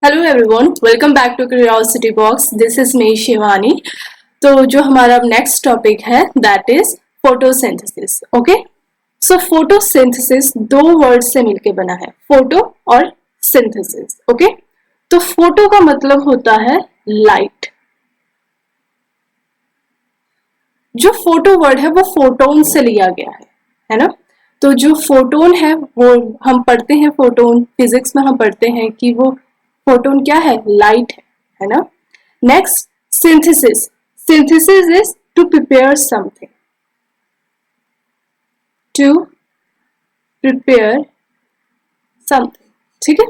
Hello everyone, welcome back to curiosity box. This is me Shivani. तो जो हमारा next topic है that is photosynthesis. Okay, so photosynthesis दो word से मिलके बना है, फोटो और सिंथेसिस। ओके, तो फोटो का मतलब होता है लाइट। जो फोटो वर्ड है वो फोटोन से लिया गया है ना। तो जो फोटोन है वो हम पढ़ते हैं, फोटोन फिजिक्स में हम पढ़ते हैं कि वो फोटोन क्या है, लाइट है ना। Next, synthesis. Synthesis is to prepare something, to prepare something. ठीक है,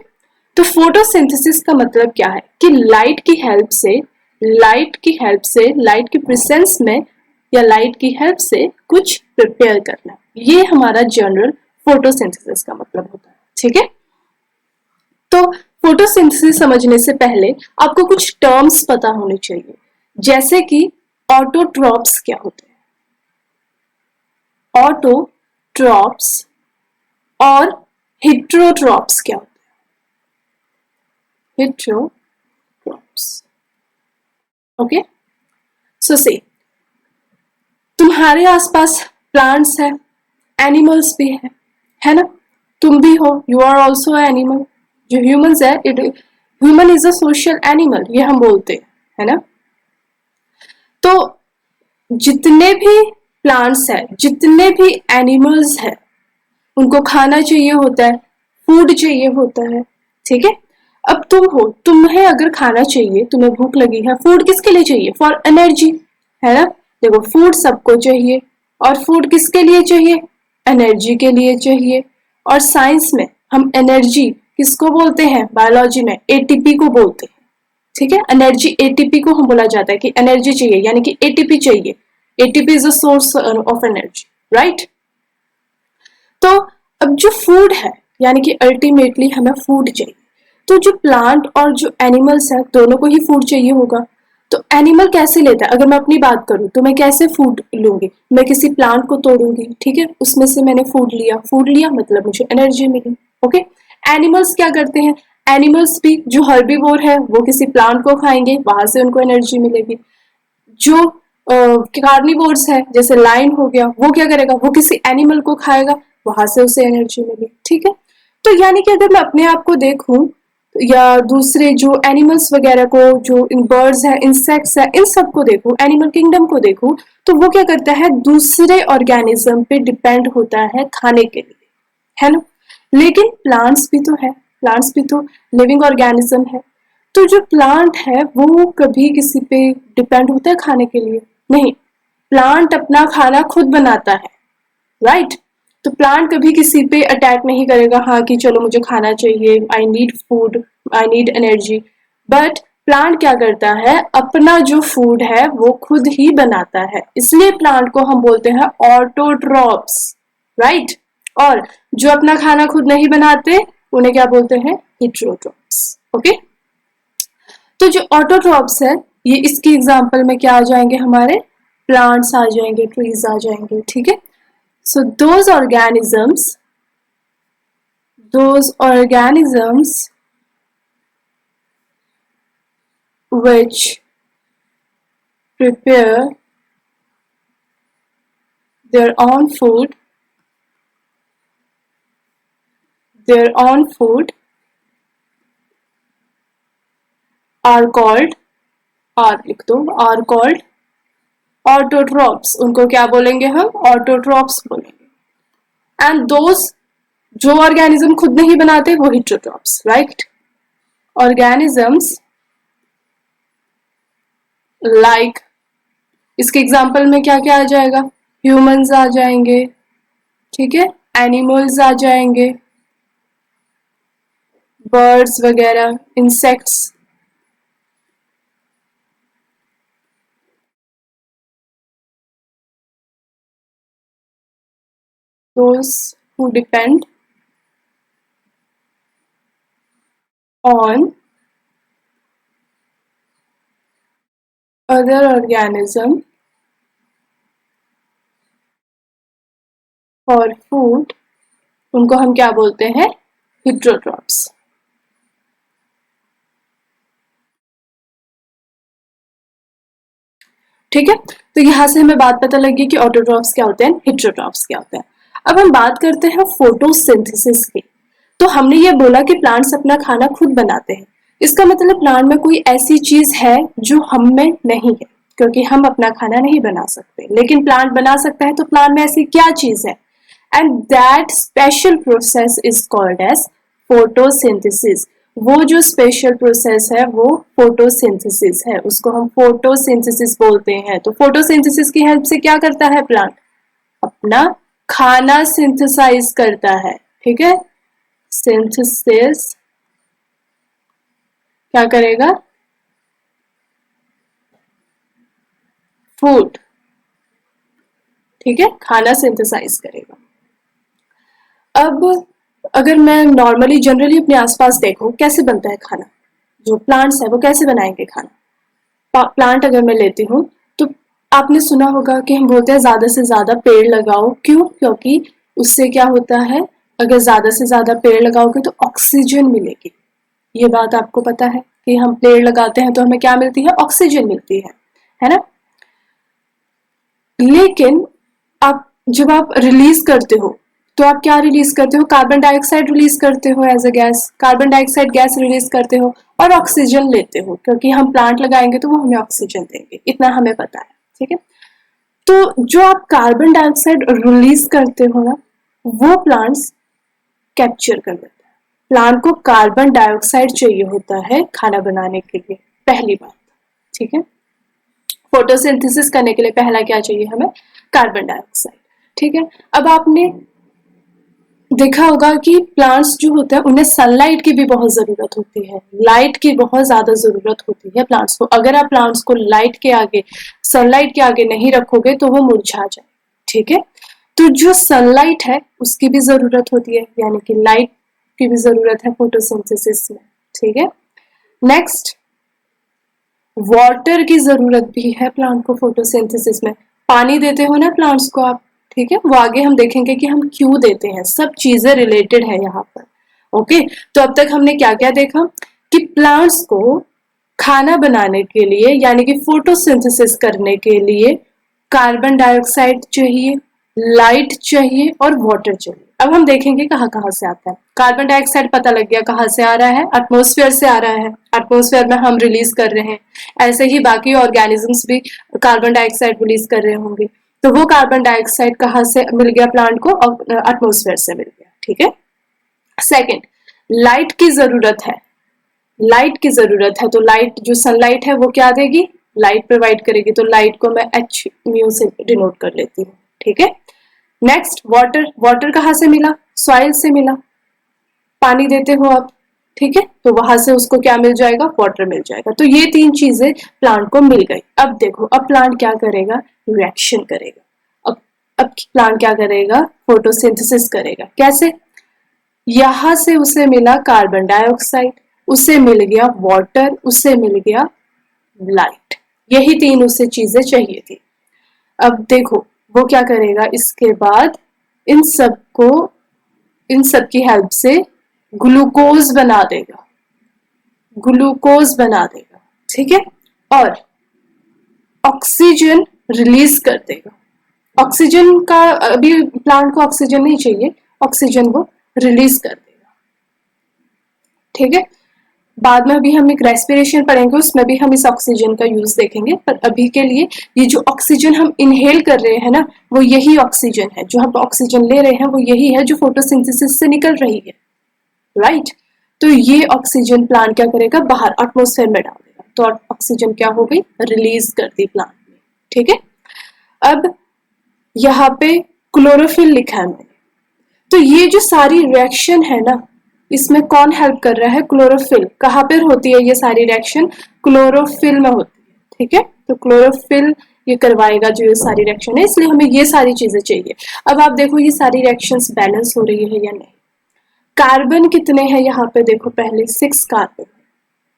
तो फोटोसिंथेसिस का मतलब क्या है कि लाइट की हेल्प से, लाइट की प्रेजेंस में या लाइट की हेल्प से कुछ प्रिपेयर करना, ये हमारा जनरल फोटोसिंथेसिस का मतलब होता है। ठीक है, तो फोटोसिंथेसिस समझने से पहले आपको कुछ टर्म्स पता होने चाहिए, जैसे कि ऑटोट्रॉप्स क्या होते हैं, ऑटोट्रॉप्स, और हिट्रोट्रॉप्स क्या होते हैं, हिट्रोट्रॉप्स। ओके, सो से तुम्हारे आसपास प्लांट्स है, एनिमल्स भी है ना। तुम भी हो, यू आर ऑल्सो एनिमल। जो ह्यूमंस है, it human is a social animal, ये हम बोलते हैं, है ना। तो जितने भी प्लांट्स है, जितने भी एनिमल्स है, उनको खाना चाहिए होता है, फूड चाहिए होता है। ठीक है, अब तुम हो, तुम्हें अगर खाना चाहिए, तुम्हें भूख लगी है, फूड किसके लिए चाहिए, फॉर एनर्जी, है ना। देखो, फूड सबको चाहिए, और फूड किसके लिए चाहिए, एनर्जी के लिए चाहिए। और साइंस में हम एनर्जी किसको बोलते हैं, बायोलॉजी में एटीपी को बोलते हैं। ठीक है, एनर्जी एटीपी को हम बोला जाता है कि एनर्जी चाहिए, यानी कि एटीपी चाहिए। ATP is a source of energy, right. तो अब जो फूड है, यानी कि अल्टीमेटली हमें फूड चाहिए, तो जो प्लांट और जो एनिमल्स है, दोनों को ही फूड चाहिए होगा। तो एनिमल कैसे लेता है, अगर मैं अपनी बात करूं तो मैं कैसे फूड लूंगी, मैं किसी प्लांट को तोड़ूंगी, ठीक है, उसमें से मैंने फूड लिया मतलब मुझे एनर्जी मिली। ओके, एनिमल्स क्या करते हैं, एनिमल्स भी जो हर्बीवोर है वो किसी प्लांट को खाएंगे, वहां से उनको एनर्जी मिलेगी। जो कार्निवोर्स है, जैसे लायन हो गया, वो क्या करेगा, वो किसी एनिमल को खाएगा, वहां से उसे एनर्जी मिली। ठीक है, तो यानी कि अगर मैं अपने आप को देखूं या दूसरे जो एनिमल्स वगैरह को, जो इन बर्ड्स है, इंसेक्ट्स है, इन सब को देखूं, एनिमल किंगडम को देखूं, तो वो क्या करता है, दूसरे ऑर्गेनिज्म पे डिपेंड होता है खाने के लिए, है ना। लेकिन प्लांट्स भी तो है, प्लांट्स भी तो लिविंग ऑर्गेनिज्म है। तो जो प्लांट है वो कभी किसी पे डिपेंड होता है खाने के लिए, नहीं। प्लांट अपना खाना खुद बनाता है, राइट। तो प्लांट कभी किसी पे अटैक नहीं करेगा, हाँ कि चलो मुझे खाना चाहिए, I need food, I need energy. But plant क्या करता है, अपना जो फूड है वो खुद ही बनाता है, इसलिए प्लांट को हम बोलते हैं ऑटोट्रॉप्स, राइट। और जो अपना खाना खुद नहीं बनाते, उन्हें क्या बोलते हैं, हिट्रोट्रॉप्स। ओके, तो जो ऑटोट्रॉप्स है, ये इसकी एग्जांपल में क्या आ जाएंगे, हमारे प्लांट्स आ जाएंगे, ट्रीज आ जाएंगे। ठीक है, so those organisms which prepare their own food, their own food are called, are लिख दो, are called ऑटोट्रॉप्स। उनको क्या बोलेंगे हम, ऑटोट्रॉप्स बोलेंगे। एंड दोज जो ऑर्गेनिज्म खुद नहीं बनाते वो हिट्रोट्रॉप्स, राइट। ऑर्गेनिजम्स लाइक, इसके एग्जाम्पल में क्या क्या आ जाएगा, ह्यूमंस आ जाएंगे, ठीक है, एनिमल्स आ जाएंगे, बर्ड्स वगैरह, insects. those who depend on other organism for food, उनको हम क्या बोलते हैं, हिट्रोट्रॉप्स। ठीक है, तो यहाँ से हमें बात पता लगी कि ऑटोट्रॉफ्स क्या होते हैं, हेटेरोट्रॉफ्स क्या होते हैं। अब हम बात करते हैं फोटोसिंथेसिस की। तो हमने ये बोला कि प्लांट्स अपना खाना खुद बनाते हैं, इसका मतलब प्लांट में कोई ऐसी चीज है जो हम में नहीं है, क्योंकि हम अपना खाना नहीं बना सकते, लेकिन प्लांट बना सकता है। तो प्लांट में ऐसी क्या चीज है, and that special process is called as photosynthesis. वो जो स्पेशल प्रोसेस है वो फोटोसिंथेसिस है, उसको हम फोटोसिंथेसिस बोलते हैं। तो फोटोसिंथेसिस की हेल्प से क्या करता है प्लांट, अपना खाना सिंथेसाइज करता है। ठीक है, सिंथेसिस क्या करेगा, फूड, ठीक है, खाना सिंथेसाइज करेगा। अब अगर मैं नॉर्मली जनरली अपने आसपास देखूं कैसे बनता है खाना, जो प्लांट्स है वो कैसे बनाएंगे खाना। प्लांट अगर मैं लेती हूँ तो आपने सुना होगा कि हम बोलते हैं ज्यादा से ज्यादा पेड़ लगाओ, क्यों, क्योंकि उससे क्या होता है, अगर ज्यादा से ज्यादा पेड़ लगाओगे तो ऑक्सीजन मिलेगी। ये बात आपको पता है कि हम पेड़ लगाते हैं तो हमें क्या मिलती है, ऑक्सीजन मिलती है ना। लेकिन आप जब आप रिलीज करते हो तो आप क्या रिलीज करते हो, कार्बन डाइऑक्साइड रिलीज करते हो as a gas, carbon dioxide gas release करते हो और ऑक्सीजन लेते हो, क्योंकि हम प्लांट लगाएंगे तो वो हमें ऑक्सीजन देंगे, इतना हमें पता है। ठीक है, तो जो आप कार्बन डाइऑक्साइड रिलीज करते हो ना, वो प्लांट्स कैप्चर कर लेते हैं। प्लांट को कार्बन डाइऑक्साइड चाहिए होता है खाना बनाने के लिए, पहली बात। ठीक है, फोटोसिंथेसिस करने के लिए पहला क्या चाहिए हमें, कार्बन डाइऑक्साइड। ठीक है, अब आपने देखा होगा कि प्लांट्स जो होते हैं उन्हें सनलाइट की भी बहुत जरूरत होती है, लाइट की बहुत ज्यादा जरूरत होती है प्लांट्स को। अगर आप प्लांट्स को लाइट के आगे, सनलाइट के आगे नहीं रखोगे तो वो मुरझा जाए। ठीक है, तो जो सनलाइट है उसकी भी जरूरत होती है, यानी कि लाइट की भी जरूरत है फोटोसिंथेसिस में। ठीक है, नेक्स्ट वाटर की जरूरत भी है प्लांट को फोटोसिंथेसिस में। पानी देते हो ना प्लांट्स को आप, ठीक है, वो आगे हम देखेंगे कि हम क्यों देते हैं, सब चीजें रिलेटेड है यहाँ पर। ओके, तो अब तक हमने क्या क्या देखा कि प्लांट्स को खाना बनाने के लिए यानी कि फोटोसिंथेसिस करने के लिए कार्बन डाइऑक्साइड चाहिए, लाइट चाहिए और वाटर चाहिए। अब हम देखेंगे कहाँ कहाँ से आता है। कार्बन डाइऑक्साइड पता लग गया कहाँ से आ रहा है, एटमॉस्फेयर से आ रहा है, एटमॉस्फेयर में हम रिलीज कर रहे हैं। ऐसे ही बाकी ऑर्गेनिजम्स भी कार्बन डाइऑक्साइड रिलीज कर रहे होंगे, तो वो कार्बन डाइऑक्साइड कहाँ से मिल गया प्लांट को, एटमॉस्फेयर से मिल गया। ठीक है, सेकेंड लाइट की जरूरत है, लाइट की जरूरत है, तो लाइट जो सनलाइट है वो क्या देगी, लाइट प्रोवाइड करेगी। तो लाइट को मैं एच म्यू से डिनोट कर लेती हूँ। ठीक है, नेक्स्ट वाटर, वाटर कहाँ से मिला, सॉइल से मिला, पानी देते हो आप, ठीक है, तो वहां से उसको क्या मिल जाएगा, वाटर मिल जाएगा। तो ये तीन चीजें प्लांट को मिल गई। अब देखो, अब प्लांट क्या करेगा, रिएक्शन करेगा। अब प्लांट क्या करेगा, फोटोसिंथेसिस करेगा। कैसे, यहां से उसे मिला कार्बन डाइऑक्साइड, उसे मिल गया वाटर, उसे मिल गया लाइट, यही तीन उसे चीजें चाहिए थी। अब देखो वो क्या करेगा, इसके बाद इन सबको, इन सब की हेल्प से ग्लूकोज बना देगा, ग्लूकोज बना देगा। ठीक है, और ऑक्सीजन रिलीज कर देगा। ऑक्सीजन का, अभी प्लांट को ऑक्सीजन नहीं चाहिए, ऑक्सीजन वो रिलीज कर देगा। ठीक है, बाद में अभी हम एक रेस्पिरेशन पढ़ेंगे, उसमें भी हम इस ऑक्सीजन का यूज देखेंगे, पर अभी के लिए ये जो ऑक्सीजन हम इनहेल कर रहे हैं ना, वो यही ऑक्सीजन है, जो हम ऑक्सीजन ले रहे हैं वो यही है जो फोटोसिंथेसिस से निकल रही है। राइट, तो ये ऑक्सीजन प्लांट क्या करेगा, बाहर एटमॉस्फेयर में डाल देगा, तो ऑक्सीजन क्या हो गई, रिलीज कर दी प्लांट ने। ठीक है, अब यहाँ पे क्लोरोफिल लिखा है मैंने, तो ये जो सारी रिएक्शन है ना, इसमें कौन हेल्प कर रहा है, क्लोरोफिल। कहाँ पर होती है ये सारी रिएक्शन, क्लोरोफिल में होती है। ठीक है, तो क्लोरोफिल ये करवाएगा जो ये सारी रिएक्शन है, इसलिए हमें ये सारी चीजें चाहिए। अब आप देखो ये सारी रिएक्शंस बैलेंस हो रही है या नहीं। कार्बन कितने हैं यहाँ पे देखो, पहले 6 कार्बन,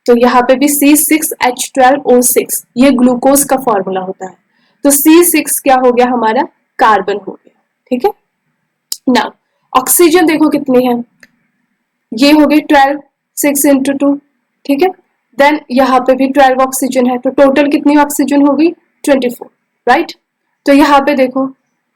तो यहाँ पे भी C6H12O6, ये ग्लूकोज का फॉर्मूला होता है, तो C6 क्या हो गया हमारा, कार्बन हो गया। ठीक है, नाउ ऑक्सीजन देखो कितनी है, ये हो गई 12, 6 into 2। ठीक है, देन यहाँ पे भी 12 ऑक्सीजन है, तो टोटल कितनी ऑक्सीजन हो गई, 24, राइट। तो यहाँ पे देखो,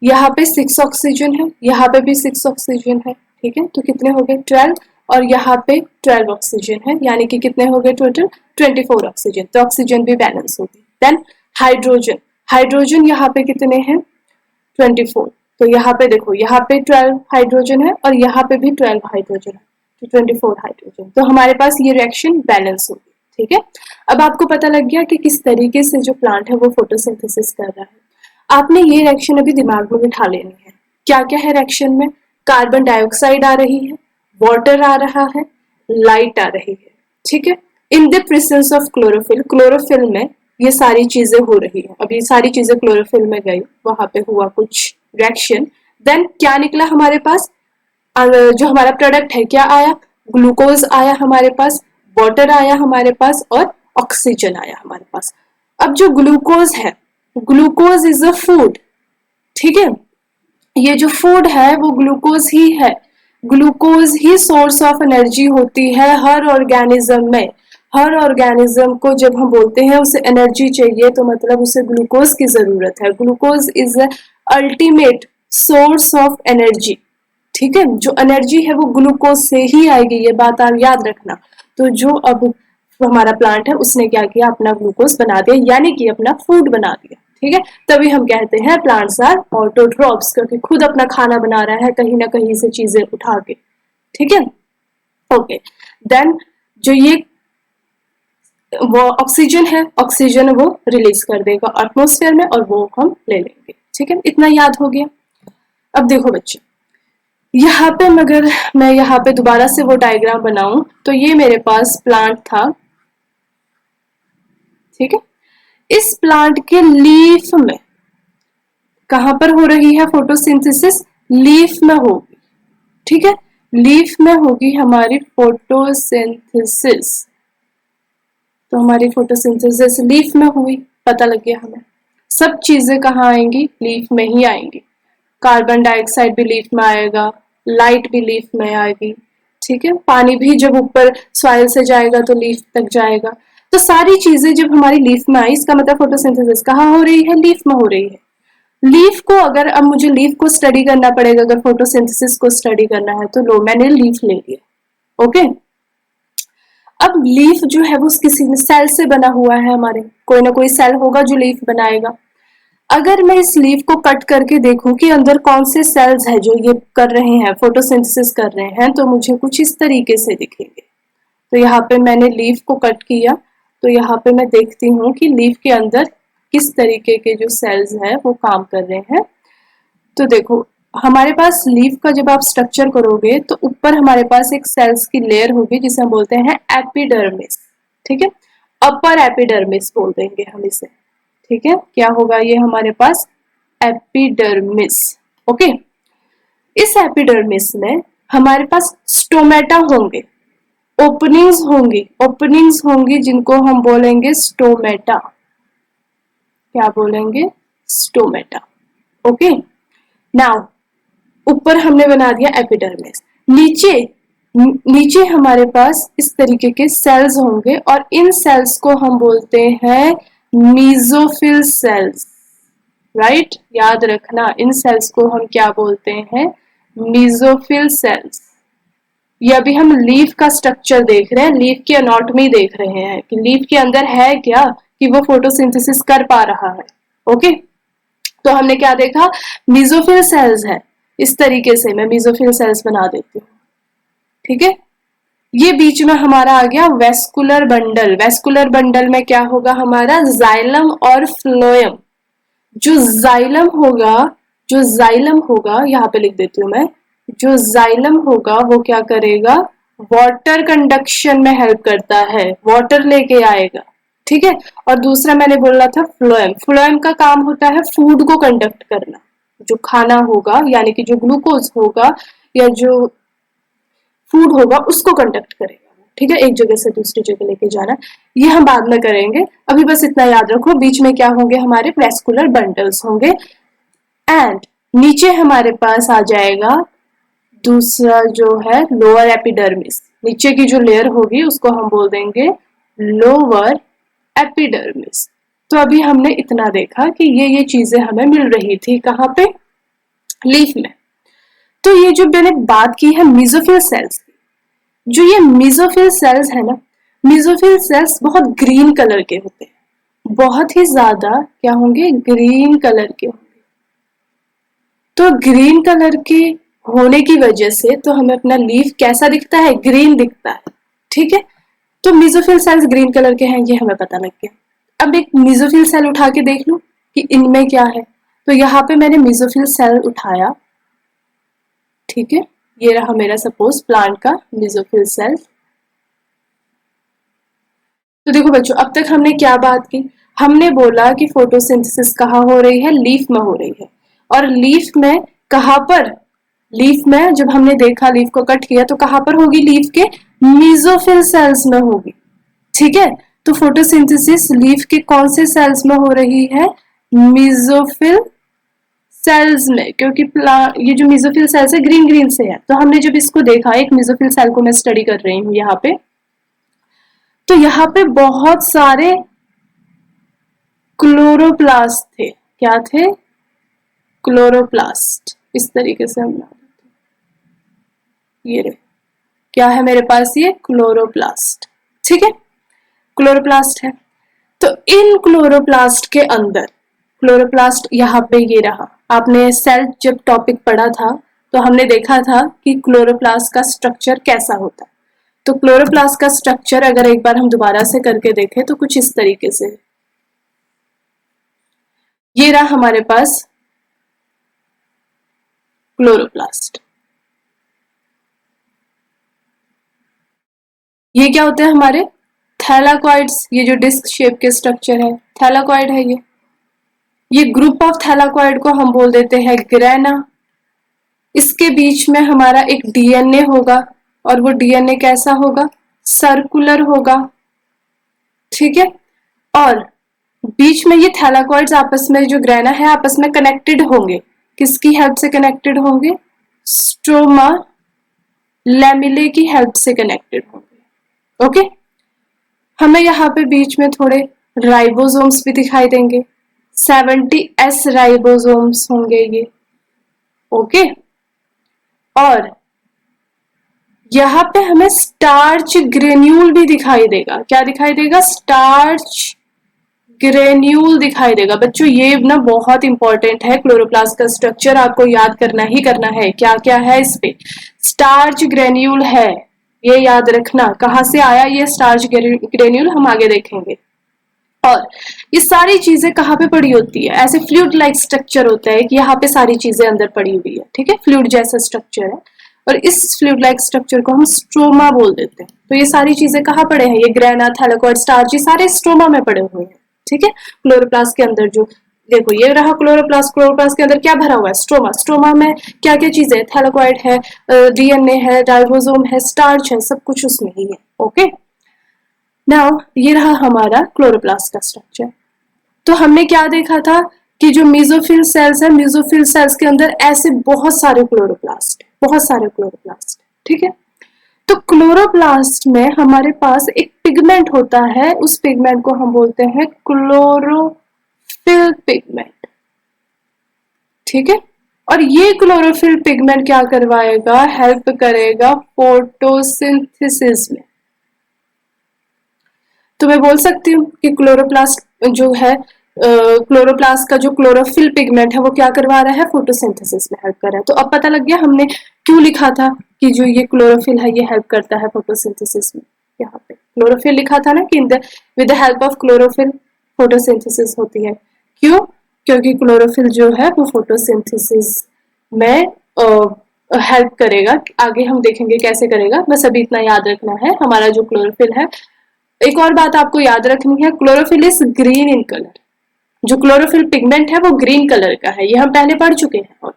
यहाँ पे 6 ऑक्सीजन है, यहाँ पे भी 6 ऑक्सीजन है, ठीक है। तो कितने हो गए 12, और यहाँ पे 12 ऑक्सीजन है, यानी कि कितने हो गए टोटल 24 ऑक्सीजन। तो ऑक्सीजन भी बैलेंस होगी। देन हाइड्रोजन, हाइड्रोजन यहाँ पे कितने हैं 24। तो यहाँ पे देखो, यहाँ पे 12 हाइड्रोजन है और यहाँ पे भी 12 हाइड्रोजन है, तो 24 हाइड्रोजन। तो हमारे पास ये रिएक्शन बैलेंस होगी, ठीक है। अब आपको पता लग गया कि किस तरीके से जो प्लांट है वो फोटोसिंथेसिस कर रहा है। आपने ये रिएक्शन अभी दिमाग में बिठा लेनी है। क्या क्या है रिएक्शन में? कार्बन डाइऑक्साइड आ रही है, वाटर आ रहा है, लाइट आ रही है, ठीक है। In the presence of chlorophyll, chlorophyll में ये सारी चीजें हो रही है। अब ये सारी चीजें क्लोरोफिल में गई, वहां पे हुआ कुछ रिएक्शन, देन क्या निकला हमारे पास? जो हमारा प्रोडक्ट है क्या आया? ग्लूकोज आया हमारे पास, वाटर आया हमारे पास, और ऑक्सीजन आया हमारे पास। अब जो ग्लूकोज है, ग्लूकोज इज अ फूड, ठीक है। ये जो फूड है वो ग्लूकोज ही है। Glucose he source of energy होती है हर ऑर्गेनिज्म में। हर ऑर्गेनिज्म को जब हम बोलते हैं उसे एनर्जी चाहिए, तो मतलब उसे ग्लूकोज की जरूरत है। Glucose is ultimate source of energy, ठीक है। जो एनर्जी है वो ग्लूकोज से ही आएगी, ये बात आप याद रखना। तो जो अब हमारा प्लांट है उसने क्या किया? अपना ग्लूकोज बना दिया, यानी कि अपना फूड बना दिया, ठीक है। तभी हम कहते हैं प्लांट्स आर ऑटोट्रॉप्स, क्योंकि खुद अपना खाना बना रहा है कहीं ना कहीं से चीजें उठा के, ठीक है। ओके, देन जो ये वो ऑक्सीजन है, ऑक्सीजन वो रिलीज कर देगा एटमॉस्फेयर में और वो हम ले लेंगे, ठीक है। इतना याद हो गया। अब देखो बच्चे, यहाँ पे मगर मैं यहाँ पे दोबारा से वो डायग्राम बनाऊं तो ये मेरे पास प्लांट था, ठीक है। इस प्लांट के लीफ में कहां पर हो रही है फोटोसिंथेसिस? लीफ में होगी, ठीक है। लीफ में होगी हमारी फोटोसिंथेसिस। तो हमारी फोटोसिंथेसिस लीफ में हुई, पता लग गया हमें। सब चीजें कहाँ आएंगी? लीफ में ही आएंगी। कार्बन डाइऑक्साइड भी लीफ में आएगा, लाइट भी लीफ में आएगी, ठीक है। पानी भी जब ऊपर सॉइल से जाएगा तो लीफ तक जाएगा। तो सारी चीजें जब हमारी लीफ में आई, इसका मतलब फोटोसिंथेसिस कहाँ हो रही है? लीफ में हो रही है। लीफ को अगर अब मुझे लीफ को स्टडी करना पड़ेगा, अगर फोटोसिंथेसिस को स्टडी करना है तो लो, मैंने लीफ ले लिया, ओके। अब लीफ जो है वो किसी सेल से बना हुआ है, हमारे कोई ना कोई सेल होगा जो लीफ बनाएगा। अगर मैं इस लीफ को कट करके देखूं कि अंदर कौन से सेल्स है जो ये कर रहे हैं, फोटोसिंथेसिस कर रहे हैं, तो मुझे कुछ इस तरीके से दिखेंगे। तो यहाँ पे मैंने लीफ को कट किया, तो यहाँ पे मैं देखती हूँ कि लीफ के अंदर किस तरीके के जो सेल्स है वो काम कर रहे हैं। तो देखो, हमारे पास लीफ का जब आप स्ट्रक्चर करोगे तो ऊपर हमारे पास एक सेल्स की लेयर होगी जिसे हम बोलते हैं एपिडर्मिस, ठीक है। अपर एपिडर्मिस बोल देंगे हम इसे, ठीक है। क्या होगा ये हमारे पास? Epidermis, okay. इस एपिडर्मिस में हमारे पास स्टोमेटा होंगे, ओपनिंग्स होंगी, ओपनिंग्स होंगी जिनको हम बोलेंगे स्टोमेटा। क्या बोलेंगे? Stomata, okay. नाउ ऊपर हमने बना दिया एपिडर्मिस, नीचे नीचे हमारे पास इस तरीके के सेल्स होंगे और इन सेल्स को हम बोलते हैं मीजोफिल सेल्स, राइट। याद रखना, इन सेल्स को हम क्या बोलते हैं? Mesophyll cells. ये अभी हम लीफ का स्ट्रक्चर देख रहे हैं, लीफ की एनाटॉमी देख रहे हैं कि लीफ के अंदर है क्या कि वो फोटोसिंथेसिस कर पा रहा है, ओके। तो हमने क्या देखा? मीजोफिल सेल्स है। इस तरीके से मैं मीजोफिल सेल्स बना देती हूँ, ठीक है। ये बीच में हमारा आ गया वेस्कुलर बंडल। वेस्कुलर बंडल में क्या होगा हमारा? जाइलम और फ्लोएम। जो जाइलम होगा, जो जाइलम होगा, यहाँ पे लिख देती हूँ मैं, जो जाइलम होगा वो क्या करेगा? वाटर कंडक्शन में हेल्प करता है, वाटर लेके आएगा, ठीक है। और दूसरा मैंने बोला था फ्लोएम। फ्लोएम का काम होता है फूड को कंडक्ट करना, जो खाना होगा यानी कि जो ग्लूकोज होगा या जो फूड होगा उसको कंडक्ट करेगा, ठीक है, एक जगह से दूसरी जगह लेके जाना। ये हम बाद में करेंगे, अभी बस इतना याद रखो। बीच में क्या होंगे? हमारे वेस्कुलर बंडल्स होंगे एंड नीचे हमारे पास आ जाएगा दूसरा जो है लोअर एपिडर्मिस। नीचे की जो लेयर होगी उसको हम बोल देंगे लोअर एपिडर्मिस, तो अभी हमने इतना देखा कि ये चीजें हमें मिल रही थी कहाँ पे, लीफ में। तो ये जो मैंने बात की है मेसोफिल सेल्स, जो ये मेसोफिल सेल्स है ना, मेसोफिल सेल्स बहुत ग्रीन कलर के होते हैं, बहुत ही ज्यादा क्या होंगे, ग्रीन कलर के होंगे। तो ग्रीन कलर के होने की वजह से तो हमें अपना लीफ कैसा दिखता है, ग्रीन दिखता है, ठीक है। तो मेसोफिल सेल्स ग्रीन कलर के हैं, ये हमें पता लग गया। अब एक मेसोफिल सेल उठा के देख लो कि इनमें क्या है। तो यहाँ पे मैंने मेसोफिल सेल उठाया, ठीक है, ये रहा मेरा सपोज प्लांट का मेसोफिल सेल। तो देखो बच्चों, अब तक हमने क्या बात की, हमने बोला कि फोटोसिंथेसिस कहाँ हो रही है, लीफ में हो रही है। और लीफ में कहाँ पर, लीफ में जब हमने देखा, लीफ को कट किया तो कहाँ पर होगी, लीफ के मेसोफिल सेल्स में होगी, ठीक है। तो फोटोसिंथेसिस लीफ के कौन से सेल्स में हो रही है, मेसोफिल सेल्स में, क्योंकि ये जो मेसोफिल सेल्स है ग्रीन ग्रीन से है। तो हमने जब इसको देखा, एक मेसोफिल सेल को मैं स्टडी कर रही हूँ यहाँ पे, तो यहाँ पे बहुत सारे क्लोरोप्लास्ट थे। क्या थे, क्लोरोप्लास्ट। इस तरीके से हम ये रहे, क्या है मेरे पास, ये क्लोरोप्लास्ट, ठीक है, क्लोरोप्लास्ट है। तो इन क्लोरोप्लास्ट के अंदर, क्लोरोप्लास्ट यहाँ पे ये रहा। आपने सेल जब टॉपिक पढ़ा था तो हमने देखा था कि क्लोरोप्लास्ट का स्ट्रक्चर कैसा होता है। तो क्लोरोप्लास्ट का स्ट्रक्चर अगर एक बार हम दोबारा से करके देखें तो कुछ इस तरीके से, ये रहा हमारे पास क्लोरोप्लास्ट। ये क्या होते हैं हमारे थैलाकॉइड्स, ये जो डिस्क शेप के स्ट्रक्चर है, थैलाकॉइड है ये ग्रुप ऑफ थैलाकॉइड को हम बोल देते हैं ग्रेना। इसके बीच में हमारा एक डीएनए होगा, और वो डीएनए कैसा होगा, सर्कुलर होगा, ठीक है। और बीच में ये थैलाकॉइड्स आपस में, जो ग्रेना है, आपस में कनेक्टेड होंगे। किसकी हेल्प से कनेक्टेड होंगे, स्ट्रोमा लैमिले की हेल्प से कनेक्टेड होंगे, ओके। हमें यहाँ पे बीच में थोड़े राइबोसोम्स भी दिखाई देंगे, 70S राइबोसोम्स होंगे ये, ओके। और यहाँ पे हमें स्टार्च ग्रेन्यूल भी दिखाई देगा। क्या दिखाई देगा, स्टार्च ग्रेन्यूल दिखाई देगा। बच्चों ये ना बहुत इंपॉर्टेंट है, क्लोरोप्लास्ट का स्ट्रक्चर आपको याद करना ही करना है। क्या क्या है इस पे, स्टार्च ग्रेन्यूल है, ये याद रखना। कहाँ से आया ये स्टार्च ग्रेन्यूल, हम आगे देखेंगे। और ये सारी चीजें कहाँ पे पड़ी होती है, ऐसे फ्लूइड लाइक स्ट्रक्चर होता है कि यहाँ पे सारी चीजें अंदर पड़ी हुई है, ठीक है, फ्लूइड जैसा स्ट्रक्चर है। और इस फ्लूइड लाइक स्ट्रक्चर को हम स्ट्रोमा बोल देते हैं। तो ये सारी चीजें कहाँ पड़े हैं, ये ग्रेना, थैलाकॉइड, स्टार्च, ये सारे स्ट्रोमा में पड़े हुए हैं, ठीक है। क्लोरोप्लास्ट के अंदर जो देखो, ये रहा क्लोरोप्लास्ट, क्लोरोप्लास्ट के अंदर क्या भरा हुआ है, स्ट्रोमा। स्ट्रोमा में क्या क्या चीजें, थैलाकॉइड है, डीएनए है, राइबोसोम है, स्टार्च है, सब कुछ उसमें ही है, ओके। नाउ ये रहा हमारा क्लोरोप्लास्ट का स्ट्रक्चर। तो हमने क्या देखा था कि जो मेसोफिल सेल्स है, मेसोफिल सेल्स के अंदर ऐसे बहुत सारे क्लोरोप्लास्ट, बहुत सारे क्लोरोप्लास्ट, ठीक है। तो क्लोरोप्लास्ट में हमारे पास एक पिगमेंट होता है, उस पिगमेंट को हम बोलते हैं क्लोरोफिल पिगमेंट, ठीक है। और ये क्लोरोफिल पिगमेंट क्या करवाएगा, हेल्प करेगा फोटोसिंथेसिस में। तो मैं बोल सकती हूँ कि क्लोरोप्लास्ट जो है, क्लोरोप्लास्ट का जो क्लोरोफिल पिगमेंट है वो क्या करवा रहा है, फोटोसिंथेसिस में हेल्प कर रहा है। तो अब पता लग गया हमने क्यों लिखा था कि जो ये क्लोरोफिल है ये हेल्प करता है फोटोसिंथेसिस में। यहाँ पे क्लोरोफिल लिखा था ना कि with the help of chlorophyll photosynthesis होती है। क्यों, क्योंकि क्लोरोफिल जो है वो फोटोसिंथेसिस में हेल्प करेगा। आगे हम देखेंगे कैसे करेगा, बस अभी इतना याद रखना है। हमारा जो क्लोरोफिल है, एक और बात आपको याद रखनी है, chlorophyll is green in colour. जो क्लोरोफिल पिगमेंट है वो ग्रीन कलर का है, ये हम पहले पढ़ चुके हैं। और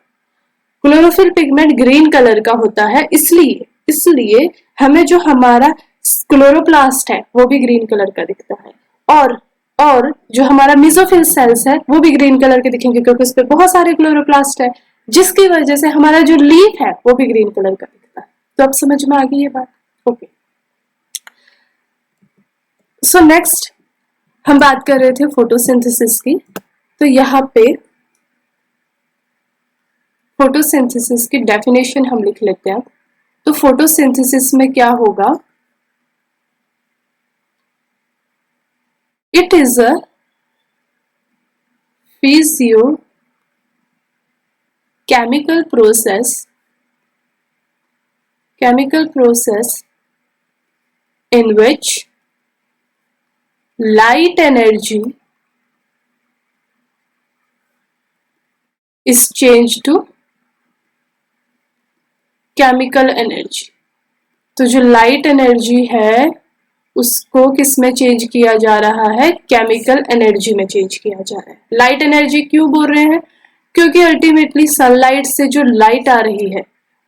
क्लोरोफिल पिगमेंट ग्रीन कलर का होता है, इसलिए हमें जो हमारा क्लोरोप्लास्ट है वो भी ग्रीन कलर का दिखता है। और जो हमारा मेसोफिल सेल्स है वो भी ग्रीन कलर के दिखेंगे, क्योंकि उस पर बहुत सारे क्लोरोप्लास्ट है, जिसकी वजह से हमारा जो लीफ है वो भी ग्रीन कलर का दिखता है। तो अब समझ में आ गई ये बात, ओके। सो नेक्स्ट हम बात कर रहे थे फोटोसिंथेसिस की, तो यहाँ पे फोटोसिंथेसिस की डेफिनेशन हम लिख लेते हैं। तो फोटोसिंथेसिस में क्या होगा, it is a chemical process in which light energy is changed to chemical energy। तो जो लाइट एनर्जी है उसको किस में चेंज किया जा रहा है, केमिकल एनर्जी में चेंज किया जा रहा है। लाइट एनर्जी क्यों बोल रहे हैं, क्योंकि अल्टीमेटली सनलाइट से जो लाइट आ रही है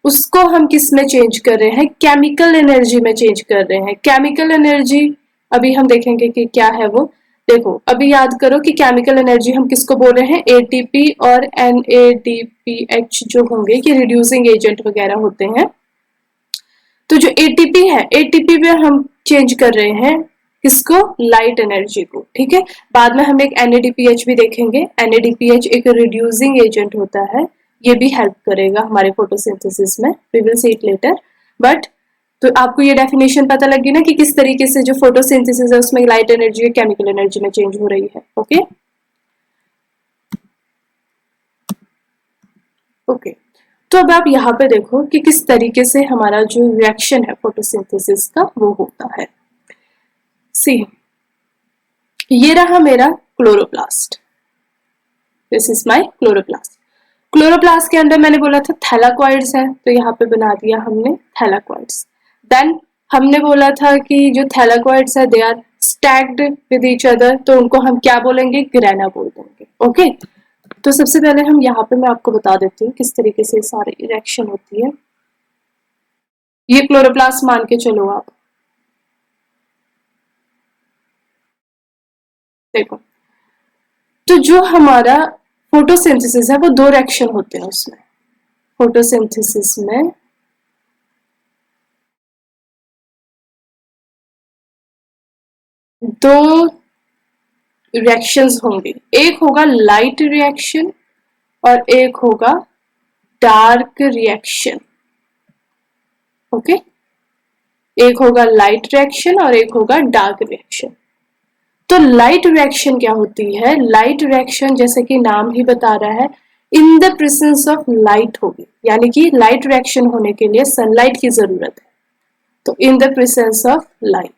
उसको हम किस में चेंज कर रहे हैं, केमिकल एनर्जी में चेंज कर रहे हैं। केमिकल एनर्जी अभी हम देखेंगे कि क्या है वो। देखो अभी याद करो कि केमिकल एनर्जी हम किसको बोल रहे हैं, एटीपी और NADPH जो होंगे कि रिड्यूसिंग एजेंट वगैरह होते हैं। तो जो एटीपी है, एटीपी में हम चेंज कर रहे हैं किसको, लाइट एनर्जी को। ठीक है, बाद में हम एक NADPH भी देखेंगे। NADPH एक रिड्यूसिंग एजेंट होता है, ये भी हेल्प करेगा हमारे फोटोसिंथेसिस में, we will see it later. But तो आपको ये डेफिनेशन पता लगी ना कि किस तरीके से जो फोटोसिंथेसिस है उसमें लाइट एनर्जी केमिकल एनर्जी में चेंज हो रही है। ओके ओके, तो अब आप यहाँ पे देखो कि किस तरीके से हमारा जो रिएक्शन है फोटोसिंथेसिस का वो होता है। सी, ये रहा मेरा chloroplast, this is my chloroplast. Chloroplast के अंदर मैंने बोला था थैलाक्वाइड्स है, तो यहाँ पे बना दिया हमने थैलाक्वाइड्स। देन हमने बोला था कि जो थैलाक्वाइड्स है they are stacked with each other, तो उनको हम क्या बोलेंगे, ग्रेना बोल देंगे। ओके, तो सबसे पहले हम यहाँ पे मैं आपको बता देती हूँ किस तरीके से सारी रिएक्शन होती है। ये क्लोरोप्लास्ट मान के चलो आप, देखो तो जो हमारा फोटोसिंथेसिस है वो दो रिएक्शन होते हैं उसमें। फोटोसिंथेसिस में दो रिएक्शंस होंगे, एक होगा लाइट रिएक्शन और एक होगा डार्क रिएक्शन। ओके, एक होगा लाइट रिएक्शन और एक होगा डार्क रिएक्शन। तो लाइट रिएक्शन क्या होती है, लाइट रिएक्शन जैसे कि नाम ही बता रहा है, in the presence of light होगी, यानी कि लाइट रिएक्शन होने के लिए सनलाइट की जरूरत है, तो in the presence of light.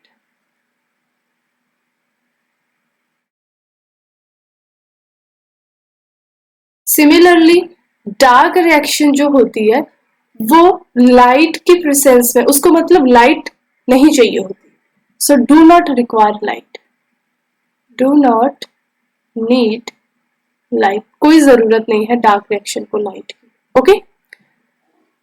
Similarly dark reaction जो होती है वो लाइट की प्रेजेंस में, उसको मतलब लाइट नहीं चाहिए होती, so do not require light, do not need light, कोई जरूरत नहीं है डार्क रिएक्शन को लाइट की। ओके,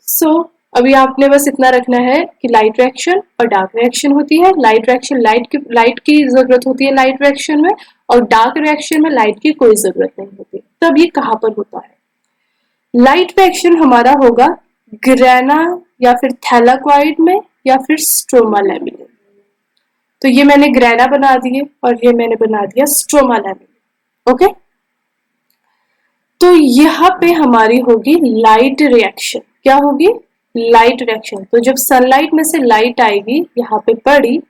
सो अभी आपने बस इतना रखना है कि लाइट रिएक्शन और डार्क रिएक्शन होती है। लाइट रिएक्शन लाइट की जरूरत होती है लाइट रिएक्शन में, और डार्क रिएक्शन में लाइट की कोई जरूरत नहीं होती। तब ये कहाँ पर होता है, लाइट रिएक्शन हमारा होगा ग्रेना या फिर थैलाक्वाइड में या फिर स्ट्रोमा लैमिना। तो ये मैंने ग्रेना बना दिए और ये मैंने बना दिया स्ट्रोमा लैमिना। ओके, तो यहाँ पे हमारी होगी लाइट रिएक्शन, क्या होगी, लाइट रिएक्शन। तो जब सनलाइट में से लाइट आएगी यहाँ पे पड़ी,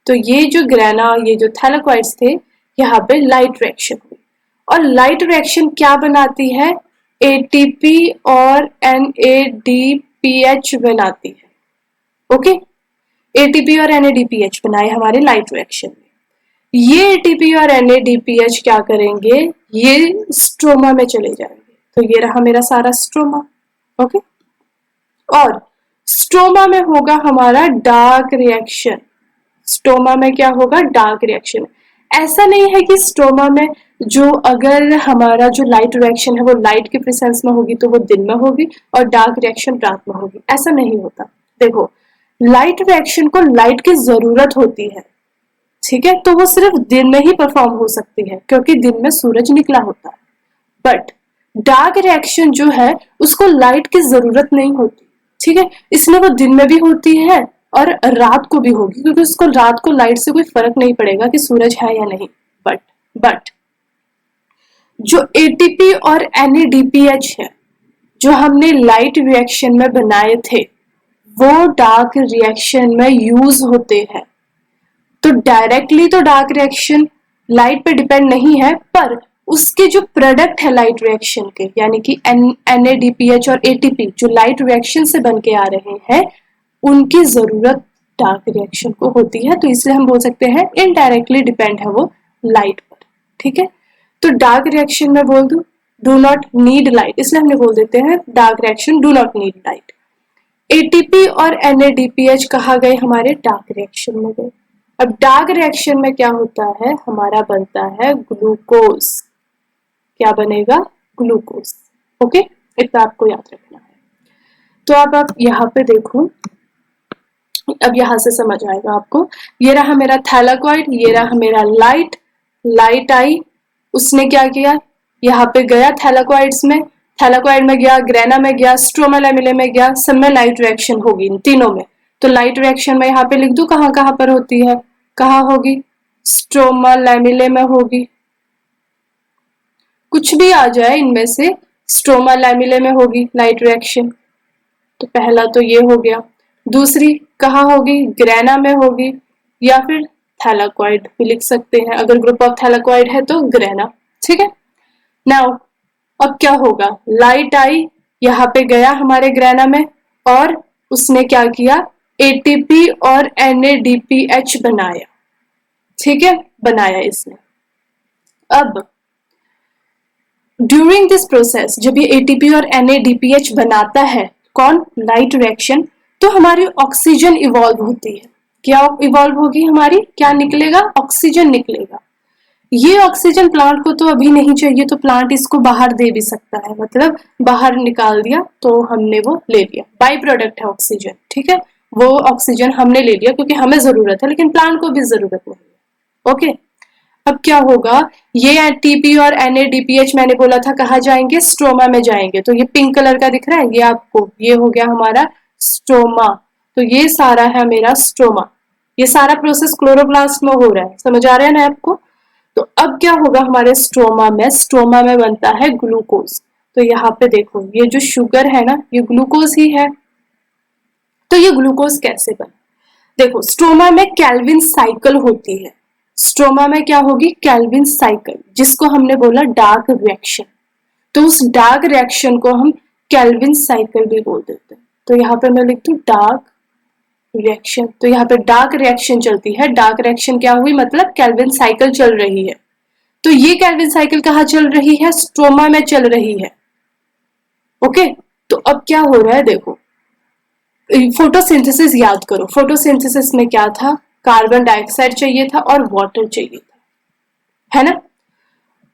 तो ये जो ग्रेना, ये जो थैलाक्वाइड्स थे, यहाँ पे लाइट रिएक्शन हुई। और लाइट रिएक्शन क्या बनाती है, एटीपी और NADPH बनाती है। ओके, एटीपी और NADPH बनाए हमारे लाइट रिएक्शन में। ये एटीपी और NADPH क्या करेंगे, ये स्ट्रोमा में चले जाएंगे। तो ये रहा मेरा सारा स्ट्रोमा। ओके, और स्ट्रोमा में होगा हमारा डार्क रिएक्शन। स्ट्रोमा में क्या होगा, डार्क रिएक्शन। ऐसा नहीं है कि स्ट्रोमा में जो अगर हमारा जो लाइट रिएक्शन है वो लाइट के प्रेजेंस में होगी तो वो दिन में होगी और डार्क रिएक्शन रात में होगी, ऐसा नहीं होता। देखो लाइट रिएक्शन को लाइट की जरूरत होती है, ठीक है, तो वो सिर्फ दिन में ही परफॉर्म हो सकती है क्योंकि दिन में सूरज निकला होता है। बट डार्क रिएक्शन जो है उसको लाइट की जरूरत नहीं होती, ठीक है, इसलिए वो दिन में भी होती है और रात को भी होगी, क्योंकि उसको रात को लाइट से कोई फर्क नहीं पड़ेगा कि सूरज है या नहीं। बट बट जो एटीपी और NADPH है जो हमने लाइट रिएक्शन में बनाए थे वो डार्क रिएक्शन में यूज होते हैं। तो डायरेक्टली तो डार्क रिएक्शन लाइट पे डिपेंड नहीं है, पर उसके जो प्रोडक्ट है लाइट रिएक्शन के यानी कि NADPH और ATP जो लाइट रिएक्शन से बन के आ रहे हैं उनकी जरूरत डार्क रिएक्शन को होती है। तो इसलिए हम बोल सकते हैं इनडायरेक्टली डिपेंड है वो लाइट पर। ठीक है, तो डार्क रिएक्शन में बोल दूं डू नॉट नीड लाइट, इसलिए हमने बोल देते हैं dark reaction do not need light. ATP और NADPH कहाँ गए, हमारे डार्क रिएक्शन में गए। अब डार्क रिएक्शन में क्या होता है, हमारा बनता है ग्लूकोज। क्या बनेगा, ग्लूकोज। ओके, इतना आपको याद रखना है। तो अब आप यहाँ पे देखो, अब यहां से समझ आएगा आपको। ये रहा मेरा थैलाकॉइड, ये रहा मेरा लाइट आई, उसने क्या किया, यहाँ पे गया थैलाकॉइड्स में, थैलाकॉइड में गया, ग्रेना में गया, स्ट्रोमा लैमेले में गया, सब में लाइट रिएक्शन होगी इन तीनों में। तो लाइट रिएक्शन में यहाँ पे लिख दूं कहाँ कहाँ पर होती है, कहाँ होगी, स्ट्रोमा लैमेले में होगी, कुछ भी आ जाए इनमें से, स्ट्रोमा लैमेले में होगी लाइट रिएक्शन। तो पहला तो ये हो गया। दूसरी कहाँ होगी, ग्रेना में होगी, या फिर थैलाकॉइड भी लिख सकते हैं, अगर ग्रुप ऑफ थैलाकॉइड है तो ग्रेना। ठीक है, नाउ अब क्या होगा, लाइट आई, यहाँ पे गया हमारे ग्रेना में और उसने क्या किया, ATP और NADPH बनाया। ठीक है, बनाया इसने। अब ड्यूरिंग दिस प्रोसेस जब ये ATP और NADPH बनाता है, कौन, लाइट रिएक्शन, तो हमारी ऑक्सीजन इवॉल्व होती है। क्या इवॉल्व होगी हमारी, क्या निकलेगा, ऑक्सीजन निकलेगा। ये ऑक्सीजन प्लांट को तो अभी नहीं चाहिए, तो प्लांट इसको बाहर दे भी सकता है, मतलब बाहर निकाल दिया तो हमने वो ले लिया, बाई प्रोडक्ट है ऑक्सीजन। ठीक है, वो ऑक्सीजन हमने ले लिया क्योंकि हमें जरूरत है, लेकिन प्लांट को भी जरूरत नहीं है। ओके, अब क्या होगा, ये ATP और NADPH मैंने बोला था कहाँ जाएंगे, स्ट्रोमा में जाएंगे। तो ये पिंक कलर का दिख रहा है ये आपको, ये हो गया हमारा स्ट्रोमा। तो ये सारा है मेरा स्ट्रोमा, ये सारा प्रोसेस क्लोरोप्लास्ट में हो रहा है, समझ आ रहा है ना आपको। तो अब क्या होगा हमारे स्ट्रोमा में बनता है ग्लूकोज। तो यहाँ पे देखो ये जो शुगर है ना ये ग्लूकोज ही है। तो ये ग्लूकोज कैसे बना, देखो स्ट्रोमा में कैल्विन साइकिल होती है, स्ट्रोमा में क्या होगी, कैल्विन साइकिल, जिसको हमने बोला डार्क रिएक्शन। तो उस डार्क रिएक्शन को हम कैल्विन साइकिल भी बोल देते हैं। तो यहाँ पे मैं लिख दूं डार्क रिएक्शन। तो यहाँ पे डार्क रिएक्शन चलती है, डार्क रिएक्शन क्या हुई, मतलब कैल्विन साइकिल चल रही है। तो ये कैल्विन साइकिल कहाँ चल रही है, स्ट्रोमा में चल रही है। ओके, तो अब क्या हो रहा है, देखो फोटोसिंथेसिस याद करो, फोटोसिंथेसिस में क्या था, कार्बन डाइऑक्साइड चाहिए था और वाटर चाहिए था, है ना।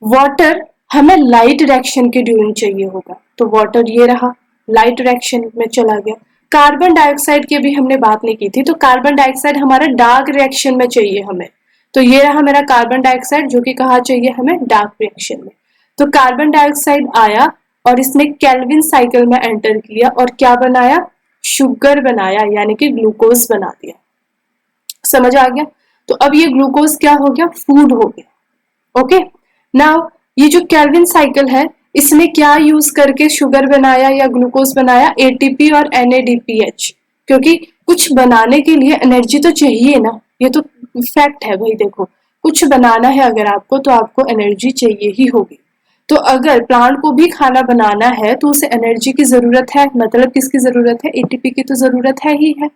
वाटर हमें लाइट रिएक्शन के ड्यूरिंग चाहिए होगा, तो वाटर ये रहा, लाइट रिएक्शन में चला गया। कार्बन डाइऑक्साइड की भी हमने बात नहीं की थी, तो कार्बन डाइऑक्साइड हमारा डार्क रिएक्शन में चाहिए हमें। तो ये रहा मेरा कार्बन डाइऑक्साइड जो कि कहाँ चाहिए हमें, डार्क रिएक्शन में। तो कार्बन डाइऑक्साइड आया और इसने केल्विन साइकिल में एंटर किया और क्या बनाया, शुगर बनाया, यानी कि ग्लूकोज बना दिया। समझ आ गया। तो अब ये ग्लूकोज क्या हो गया, फूड हो गया। ओके, नाउ ये जो केल्विन साइकिल है इसने क्या यूज करके शुगर बनाया या ग्लूकोज बनाया, ATP और NADPH, क्योंकि कुछ बनाने के लिए एनर्जी तो चाहिए ना, ये तो फैक्ट है भाई। देखो कुछ बनाना है अगर आपको तो आपको एनर्जी चाहिए ही होगी। तो अगर प्लांट को भी खाना बनाना है तो उसे एनर्जी की जरूरत है, मतलब किसकी जरूरत है, ATP की तो जरूरत है ही है।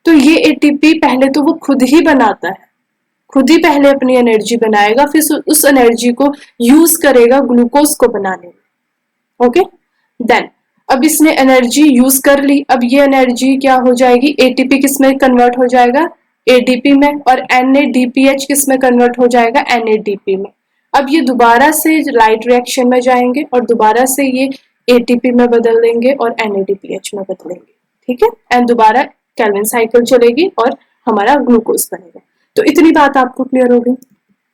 तो ये ATP पहले तो वो खुद ही बनाता है, खुद ही पहले अपनी एनर्जी बनाएगा, फिर उस एनर्जी को यूज करेगा ग्लूकोज को बनाने में। ओके, देन अब इसने एनर्जी यूज कर ली, अब ये एनर्जी क्या हो जाएगी, ATP किस में कन्वर्ट हो जाएगा, ADP में, और NADPH किस में कन्वर्ट हो जाएगा, NADP में। अब ये दोबारा से लाइट रिएक्शन में जाएंगे और दोबारा से ये ATP में बदल देंगे और NADPH में बदलेंगे। ठीक है, एंड दोबारा केल्विन साइकिल चलेगी और हमारा ग्लूकोज बनेगा। तो इतनी बात आपको क्लियर हो गई।